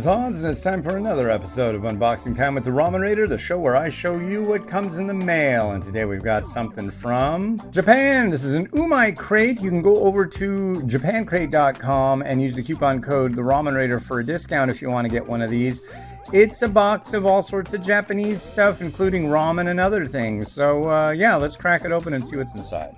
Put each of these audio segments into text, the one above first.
Hans, and it's time for another episode of Unboxing Time with the Ramen Raider, the show where I show you what comes in the mail. And today we've got something from Japan. This is an Umai crate. You can go over to japancrate.com and use the coupon code the Ramen Raider for a discount if you want to get one of these. It's a box of all sorts of Japanese stuff, including ramen and other things. So yeah, let's crack it open and see what's inside.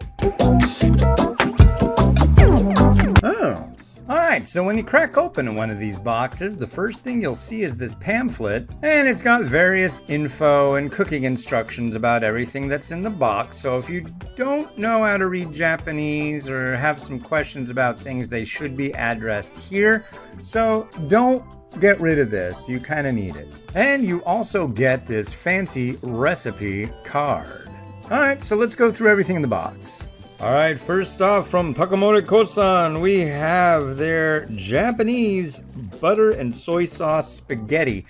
Oh. Alright, so when you crack open one of these boxes, the first thing you'll see is this pamphlet, and it's got various info and cooking instructions about everything that's in the box. So if you don't know how to read Japanese or have some questions about things, they should be addressed here. So don't get rid of this, you kind of need it. And you also get this fancy recipe card. Alright, so let's go through everything in the box. Alright, first off from Takamori Kosan, we have their Japanese butter and soy sauce spaghetti.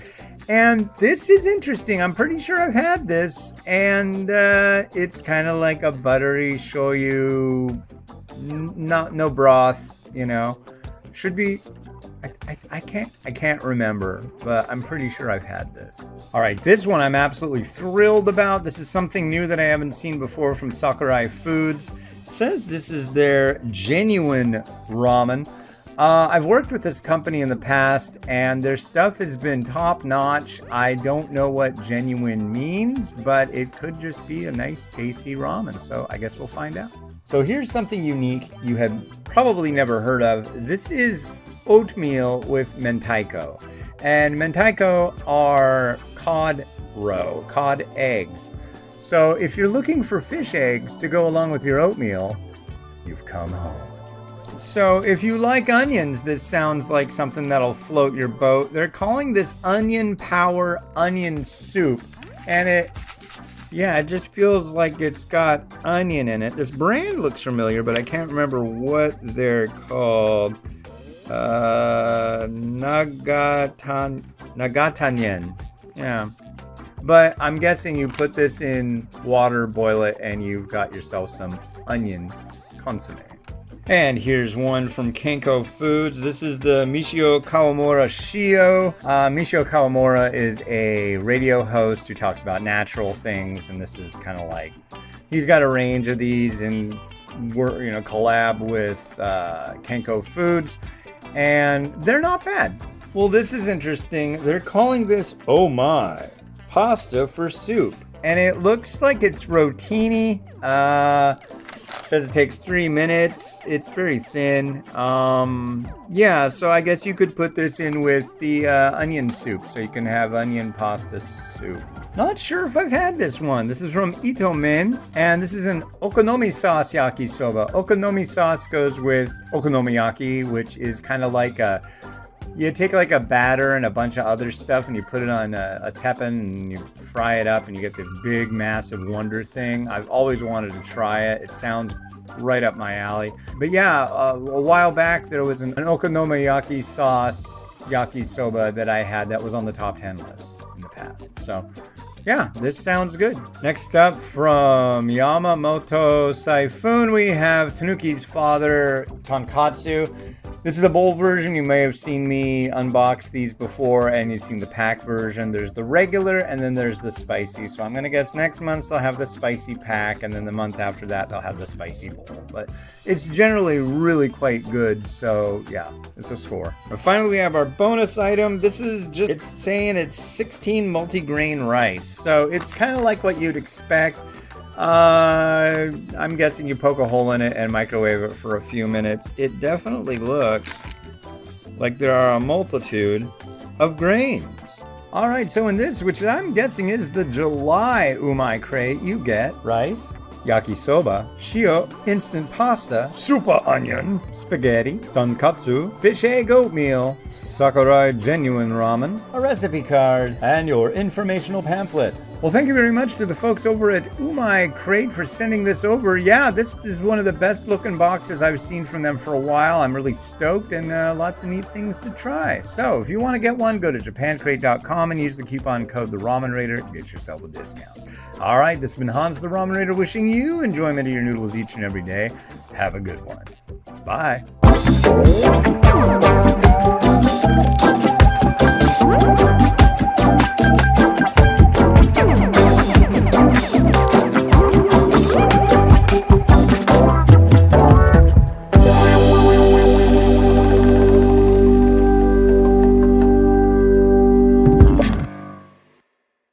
And this is interesting. I'm pretty sure I've had this. And it's kind of like a buttery shoyu, no broth, you know. Should be, I can't remember, but I'm pretty sure I've had this. Alright, this one I'm absolutely thrilled about. This is something new that I haven't seen before from Sakurai Foods. Says this is their genuine ramen. I've worked with this company in the past and their stuff has been top notch. I don't know what genuine means, but it could just be a nice tasty ramen. So I guess we'll find out. So here's something unique you have probably never heard of. This is oatmeal with mentaiko. And mentaiko are cod eggs. So if you're looking for fish eggs to go along with your oatmeal, you've come home. So if you like onions, this sounds like something that'll float your boat. They're calling this onion power onion soup. And it just feels like it's got onion in it. This brand looks familiar, but I can't remember what they're called. Nagatanyen. Yeah. But I'm guessing you put this in water, boil it, and you've got yourself some onion consomme. And here's one from Kenko Foods. This is the Michio Kawamura Shio. Michio Kawamura is a radio host who talks about natural things, and this is kind of like, he's got a range of these and collab with Kenko Foods, and they're not bad. Well, this is interesting. They're calling this Umai pasta for soup, and it looks like it's rotini. Says it takes 3 minutes. It's very thin. So I guess you could put this in with the onion soup, so you can have onion pasta soup. Not sure if I've had this one. This is from Itomen, and this is an okonomi sauce yakisoba. Okonomi sauce goes with okonomiyaki, which is kind of like you take like a batter and a bunch of other stuff and you put it on a teppen and you fry it up and you get this big, massive wonder thing. I've always wanted to try it. It sounds right up my alley. But yeah, a while back there was an okonomiyaki sauce yakisoba that I had that was on the top 10 list in the past. So yeah, this sounds good. Next up from Yamamoto Saifun, we have Tanuki's father, tonkatsu. This is a bowl version. You may have seen me unbox these before, and you've seen the pack version. There's the regular, and then there's the spicy. So I'm going to guess next month they'll have the spicy pack, and then the month after that they'll have the spicy bowl. But it's generally really quite good, so yeah, it's a score. And finally, we have our bonus item. This is it's saying it's 16 multi-grain rice. So it's kind of like what you'd expect. I'm guessing you poke a hole in it and microwave it for a few minutes. It definitely looks like there are a multitude of grains. Alright, so in this, which I'm guessing is the July Umai crate, you get rice, yakisoba, shio, instant pasta, super onion, spaghetti, tonkatsu, fish egg oatmeal, Sakurai genuine ramen, a recipe card, and your informational pamphlet. Well, thank you very much to the folks over at Umai Crate for sending this over. Yeah, this is one of the best looking boxes I've seen from them for a while. I'm really stoked and lots of neat things to try. So if you want to get one, go to japancrate.com and use the coupon code the Ramen Raider. Get yourself a discount. All right, this has been Hans the Ramen Raider wishing you enjoyment of your noodles each and every day. Have a good one. Bye.